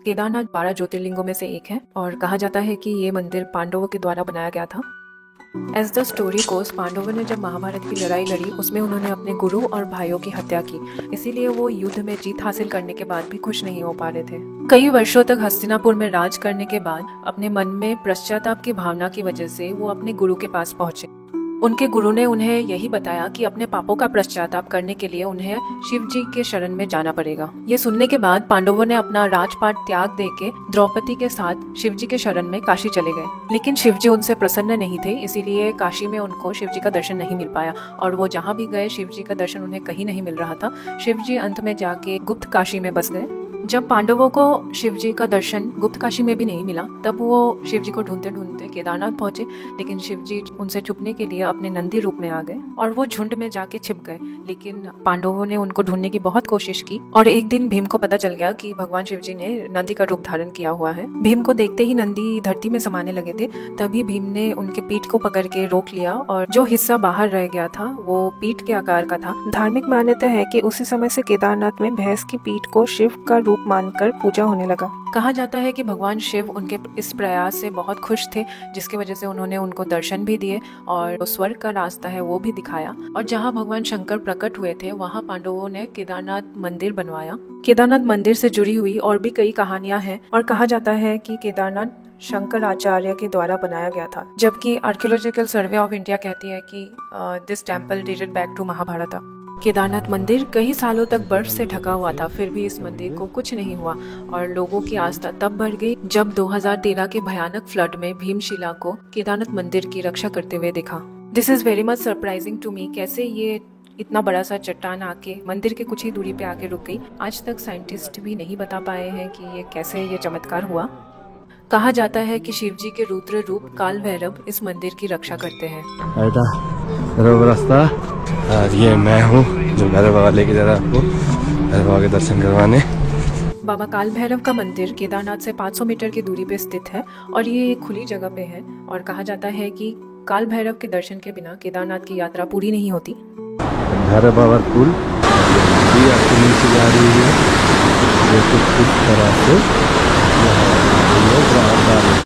केदारनाथ 12 ज्योतिर्लिंगों में से एक है और कहा जाता है कि ये मंदिर पांडवों के द्वारा बनाया गया था। एज द स्टोरी गोस, पांडवों ने जब महाभारत की लड़ाई लड़ी उसमें उन्होंने अपने गुरु और भाइयों की हत्या की, इसीलिए वो युद्ध में जीत हासिल करने के बाद भी खुश नहीं हो पा रहे थे। कई वर्षों तक हस्तिनापुर में राज करने के बाद अपने मन में पश्चाताप की भावना की वजह से वो अपने गुरु के पास पहुंचे। उनके गुरु ने उन्हें यही बताया कि अपने पापों का पश्चाताप करने के लिए उन्हें शिव जी के शरण में जाना पड़ेगा। ये सुनने के बाद पांडवों ने अपना राजपाट त्याग देके द्रौपदी के साथ शिव जी के शरण में काशी चले गए, लेकिन शिव जी उनसे प्रसन्न नहीं थे, इसीलिए काशी में उनको शिव जी का दर्शन नहीं मिल पाया और वो जहाँ भी गए शिव जी का दर्शन उन्हें कहीं नहीं मिल रहा था। शिव जी अंत में जाके गुप्त काशी में बस गए। जब पांडवों को शिव जी का दर्शन गुप्त काशी में भी नहीं मिला तब वो शिव जी को ढूंढते ढूंढते केदारनाथ पहुंचे, लेकिन शिव जी उनसे छुपने के लिए अपने नंदी रूप में आ गए और वो झुंड में जाके छिप गए। लेकिन पांडवों ने उनको ढूंढने की बहुत कोशिश की और एक दिन भीम को पता चल गया कि भगवान शिव जी ने नंदी का रूप धारण किया हुआ है। भीम को देखते ही नंदी धरती में समाने लगे थे, तभी भीम ने उनके पीठ को पकड़ के रोक लिया और जो हिस्सा बाहर रह गया था वो पीठ के आकार का था। धार्मिक मान्यता है कि उसी समय से केदारनाथ में भैंस की पीठ को शिव का रूप मानकर पूजा होने लगा। कहा जाता है कि भगवान शिव उनके इस प्रयास से बहुत खुश थे, जिसकी वजह से उन्होंने उनको दर्शन भी दिए और जो स्वर्ग का रास्ता है वो भी दिखाया। और जहाँ भगवान शंकर प्रकट हुए थे वहाँ पांडवों ने केदारनाथ मंदिर बनवाया। केदारनाथ मंदिर से जुड़ी हुई और भी कई कहानियां हैं और कहा जाता है कि केदारनाथ शंकराचार्य के द्वारा बनाया गया था, जबकि आर्कियोलॉजिकल सर्वे ऑफ इंडिया कहती है कि this temple dated back to Mahabharata. Kedarnath मंदिर कई सालों तक बर्फ से ढका हुआ था, फिर भी इस मंदिर को कुछ नहीं हुआ और लोगों की आस्था तब बढ़ गई जब 2013 के भयानक फ्लड में भीमशिला को केदारनाथ मंदिर की रक्षा करते हुए देखा। This is very much surprising to me, कैसे ये इतना बड़ा सा चट्टान आके मंदिर के कुछ ही दूरी पे आके रुक गई। आज तक साइंटिस्ट भी नहीं बता पाए हैं कि ये कैसे ये चमत्कार हुआ। कहा जाता है कि शिव जी के रुद्र रूप काल भैरव इस मंदिर की रक्षा करते हैं। रास्ता और ये मैं हूँ जो भैरव बाबा लेके जा रहा है आपको भैरव बाबा के दर्शन करवाने। बाबा काल भैरव का मंदिर केदारनाथ से 500 मीटर की दूरी पे स्थित है और ये एक खुली जगह पे है और कहा जाता है कि काल भैरव के दर्शन के बिना केदारनाथ की यात्रा पूरी नहीं होती। भैरव बाबा पुल आपको नीचे जा रही है, कुछ इस तरह से